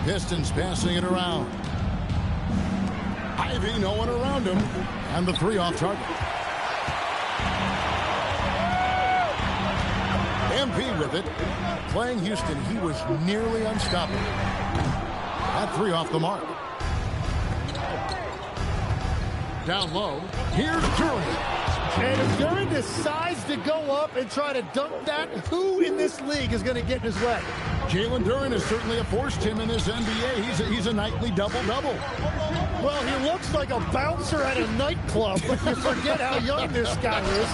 Pistons passing it around. Ivy, no one around him. And the three off target. MP with it. Playing Houston, he was nearly unstoppable. That three off the mark. Down low. Here's Duran. And if Duran decides to go up and try to dunk that, who in this league is going to get in his way? Jalen Duran has certainly forced him in this NBA. He's a nightly double-double. Well, he looks like a bouncer at a nightclub, but you forget how young this guy is.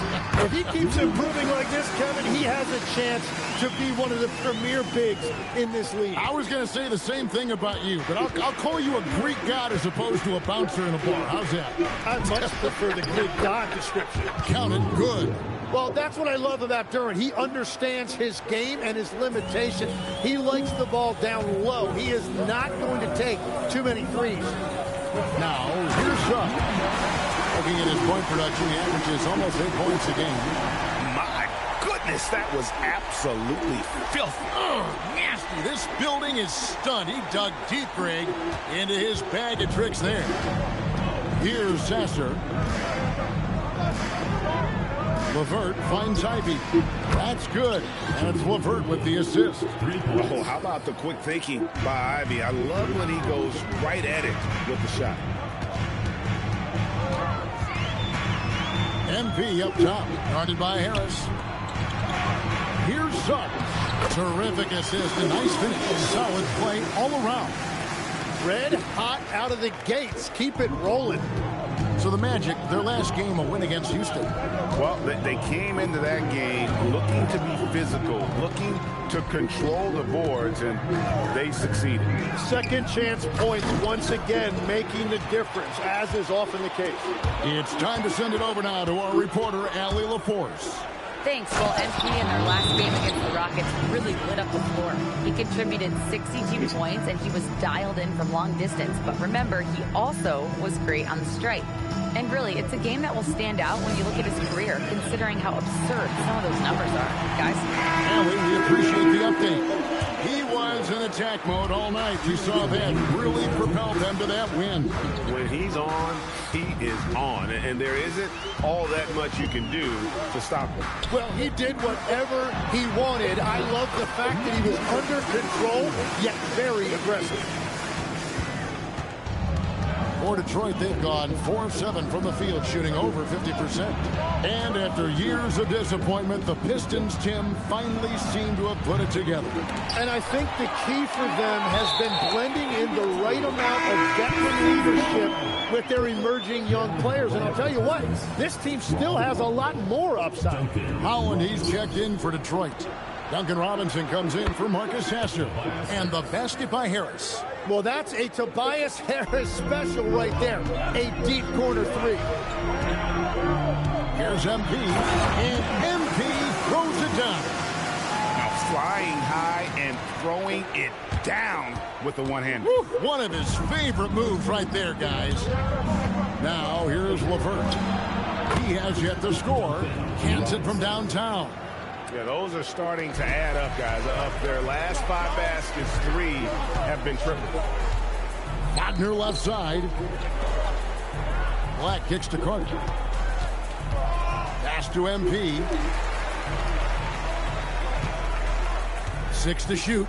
If he keeps improving like this, Kevin, he has a chance to be one of the premier bigs in this league. I was going to say the same thing about you, but I'll call you a Greek god as opposed to a bouncer in a bar. How's that? I much prefer the Greek god description. Counted good. Well, that's what I love about Duran. He understands his game and his limitation. He likes the ball down low. He is not going to take too many threes. Now, here's Suggs. Looking at his point production, he averages almost 8 points a game. My goodness, that was absolutely filthy. Oh, nasty. This building is stunned. He dug deep, Greg, into his bag of tricks there. Here's Sasser. LeVert finds Ivy. That's good. And it's LeVert with the assist. Oh, how about the quick thinking by Ivy? I love when he goes right at it with the shot. MP up top, guarded by Harris. Here's Suggs. Terrific assist, a nice finish. Solid play all around. Red hot out of the gates. Keep it rolling. So the Magic, their last game, a win against Houston. Well, they came into that game looking to be physical, looking to control the boards, and they succeeded. Second chance points once again making the difference, as is often the case. It's time to send it over now to our reporter, Allie LaForce. Thanks. Well, MP in their last game against the Rockets really lit up the floor. He contributed 62 points, and he was dialed in from long distance. But remember, he also was great on the stripe. And really, it's a game that will stand out when you look at his career, considering how absurd some of those numbers are. Guys? Allie, we appreciate the update. He was in attack mode all night. You saw that really propelled them to that win. When he's on, he is on. And there isn't all that much you can do to stop him. Well, he did whatever he wanted. I love the fact that he was under control, yet very aggressive. For Detroit, they've gone 4 of 7 from the field, shooting over 50%. And after years of disappointment, the Pistons, Tim, finally seem to have put it together. And I think the key for them has been blending in the right amount of veteran leadership with their emerging young players. And I'll tell you what, this team still has a lot more upside. Holland, he's checked in for Detroit. Duncan Robinson comes in for Marcus Sasser. And the basket by Harris. Well, that's a Tobias Harris special right there. A deep corner three. Here's MP. And MP throws it down. Now flying high and throwing it down with the one-hander. One of his favorite moves right there, guys. Now, here's LeVert. He has yet to score. Cans it from downtown. Yeah, those are starting to add up, guys. Of their last 5 baskets, 3 have been triple. Wagner left side. Black kicks to Carter. Pass to MP. 6 to shoot.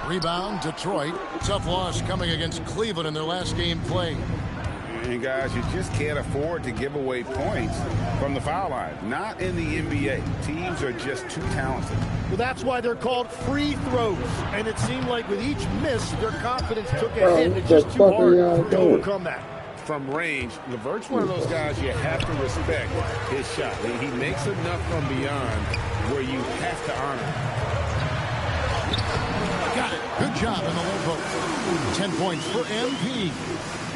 Rebound, Detroit. Tough loss coming against Cleveland in their last game played. And guys, you just can't afford to give away points from the foul line. Not in the NBA. Teams are just too talented. Well, that's why they're called free throws. And it seemed like with each miss, their confidence took a hit. It's just too hard to overcome that. From range, LeVert's one of those guys you have to respect his shot. He makes enough from beyond where you have to honor him. Got it. Good job in the low post. 10 points for MP.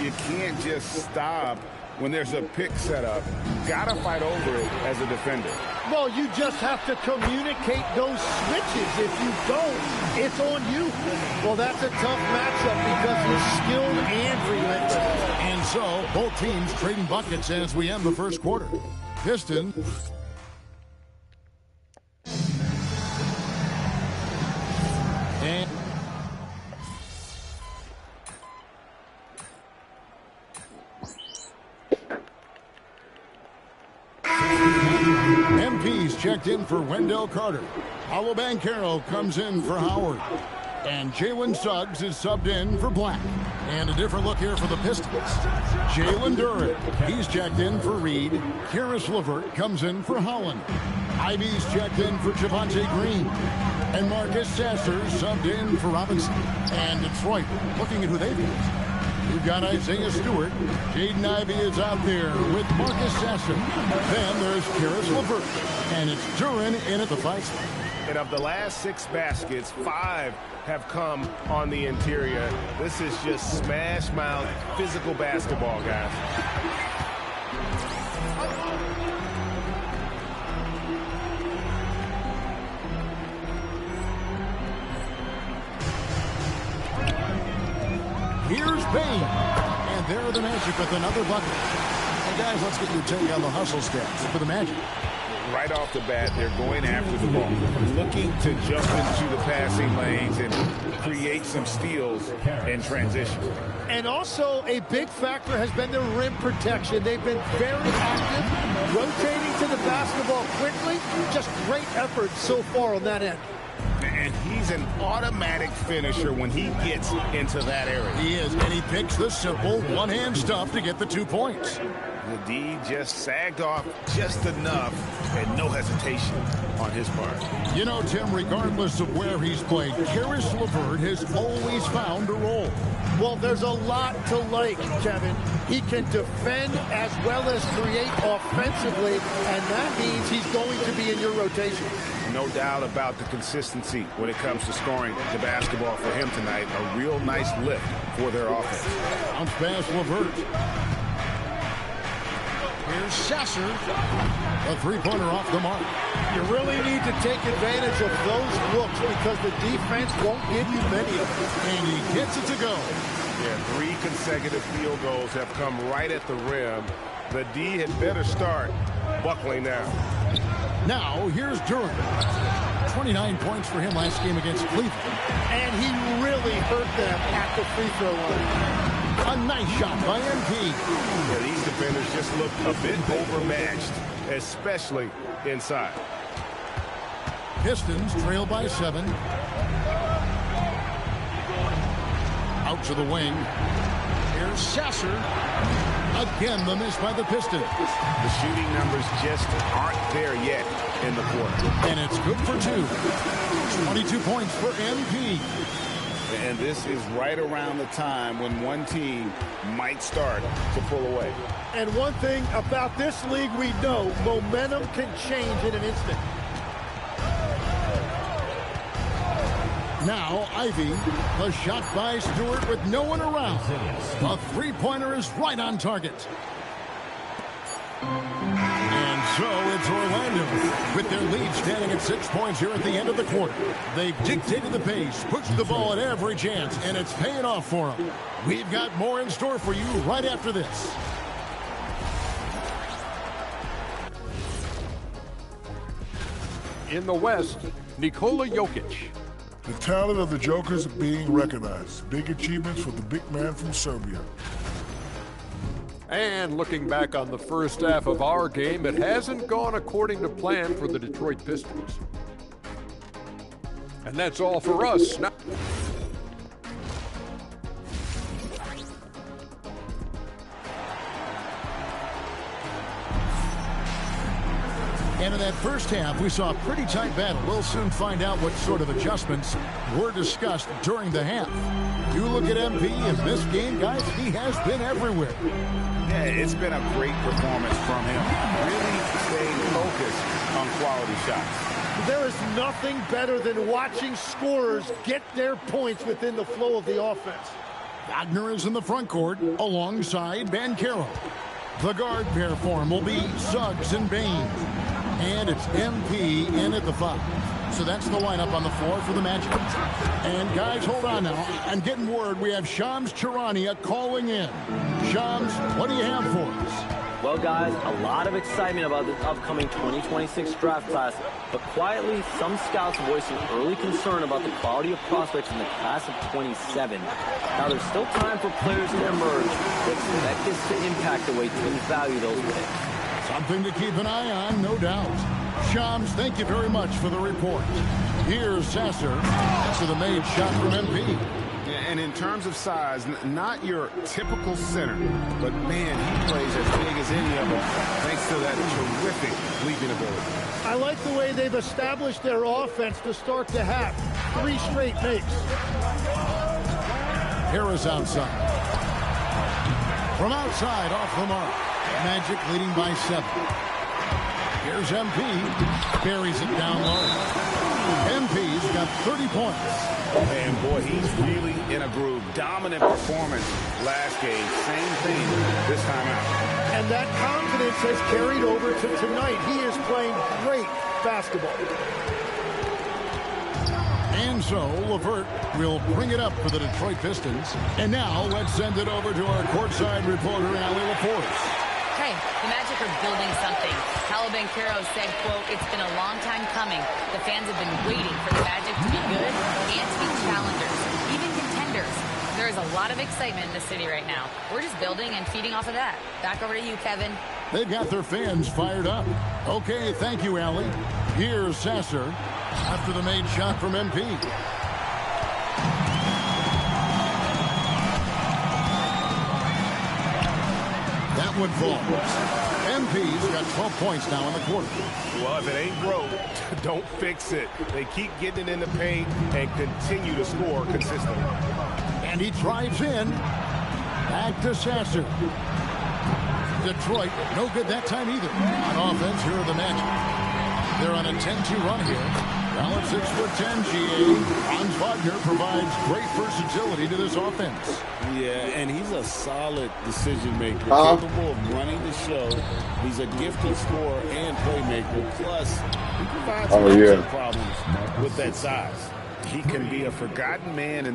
You can't just stop when there's a pick set up. Got to fight over it as a defender. Well, you just have to communicate those switches. If you don't, it's on you. Well, that's a tough matchup because he's skilled and relentless. And so, both teams trading buckets as we end the first quarter. Pistons. And MP's checked in for Wendell Carter. MyCareer comes in for Howard. And Jalen Suggs is subbed in for Black. And a different look here for the Pistons. Jalen Duren, he's checked in for Reed. Karis LeVert comes in for Holland. Ivy's checked in for Javonte Green. And Marcus Sasser subbed in for Robinson. And Detroit, looking at who they've used. We've got Isaiah Stewart. Jaden Ivey is out there with Marcus Sasser. Then there's Karis LeVert. And it's Duren in at the 5 spot. And of the last 6 baskets, 5 have come on the interior. This is just smash mouth physical basketball, guys. Here's Bain. And there are the Magic with another bucket. And guys, let's get your take on the hustle stats for the Magic. Right off the bat, they're going after the ball, looking to jump into the passing lanes and create some steals in transition. And also a big factor has been their rim protection. They've been very active, rotating to the basketball quickly. Just great effort so far on that end. And he's an automatic finisher when he gets into that area. He is, and he picks the simple one-hand stuff to get the 2 points. The D just sagged off just enough and no hesitation on his part. You know, Tim, regardless of where he's played, Karis LeVert has always found a role. Well, there's a lot to like, Kevin. He can defend as well as create offensively, and that means he's going to be in your rotation. No doubt about the consistency when it comes to scoring the basketball for him tonight. A real nice lift for their offense. Bounce pass LeVert. Here's Sasser. A three-pointer off the mark. You really need to take advantage of those looks because the defense won't give you many of them. And he gets it to go. Yeah, 3 consecutive field goals have come right at the rim. The D had better start buckling down. Now, here's Duren. 29 points for him last game against Cleveland. And he really hurt them at the free throw line. A nice shot by MP. Yeah, these defenders just look a bit overmatched, especially inside. Pistons trail by 7. Out to the wing. Here's Sasser. Again, the miss by the Pistons. The shooting numbers just aren't there yet in the quarter. And it's good for 2. 22 points for MP. And this is right around the time when one team might start to pull away. And one thing about this league we know, momentum can change in an instant. Now, Ivy, the shot by Stewart with no one around. The three-pointer is right on target. And so it's Orlando with their lead standing at 6 points here at the end of the quarter. They've dictated the pace, pushed the ball at every chance, and it's paying off for them. We've got more in store for you right after this. In the West, Nikola Jokic. The talent of the Jokers being recognized. Big achievements for the big man from Serbia. And looking back on the first half of our game, it hasn't gone according to plan for the Detroit Pistons. And that's all for us. Now And in that first half, we saw a pretty tight battle. We'll soon find out what sort of adjustments were discussed during the half. You look at MP in this game, guys, he has been everywhere. Yeah, it's been a great performance from him. Really staying focused on quality shots. There is nothing better than watching scorers get their points within the flow of the offense. Wagner is in the front court alongside MyCareer. The guard pair for him will be Suggs and Bain. And it's MP in at the 5. So that's the lineup on the floor for the Magic. And guys, hold on now. I'm getting word we have Shams Charania calling in. Shams, what do you have for us? Well, Well, guys, a lot of excitement about this upcoming 2026 draft class, but quietly, some scouts voicing early concern about the quality of prospects in the class of 27. Now, there's still time for players to emerge, but expect this to impact the way teams value those picks. Something to keep an eye on, no doubt. Shams, thank you very much for the report. Here's Sasser to the made shot from MP. And in terms of size, not your typical center, but man, he plays as big as any of them thanks to that terrific leaping ability. I like the way they've established their offense to start the half. 3 straight makes. Harris outside. From outside, off the mark. Magic leading by 7. Here's MP. Buries it down low. MP's got 30 points. And boy, he's really in a groove. Dominant performance last game. Same thing this time out. And that confidence has carried over to tonight. He is playing great basketball. And so, LeVert will bring it up for the Detroit Pistons. And now, let's send it over to our courtside reporter, Allie LaForce. Hey, the Magic are building something. Paolo Banchero said, quote, "It's been a long time coming. The fans have been waiting for the Magic to be good and to be challengers, even contenders." There is a lot of excitement in the city right now. We're just building and feeding off of that. Back over to you, Kevin. They've got their fans fired up. Okay, thank you, Allie. Here's Sasser after the made shot from MP. That one falls. MP's got 12 points now in the quarter. Well, if it ain't broke, don't fix it. They keep getting it in the paint and continue to score consistently. And he drives in. Back to Sasser. Detroit, no good that time either. On offense, here are the Magic. They're on a 10-2 run here. Well, at 6'10", GA, Franz Wagner provides great versatility to this offense. Yeah, and he's a solid decision maker, capable of running the show. He's a gifted scorer and playmaker. Plus, he provides some problems with that size. He can be a forgotten man in there.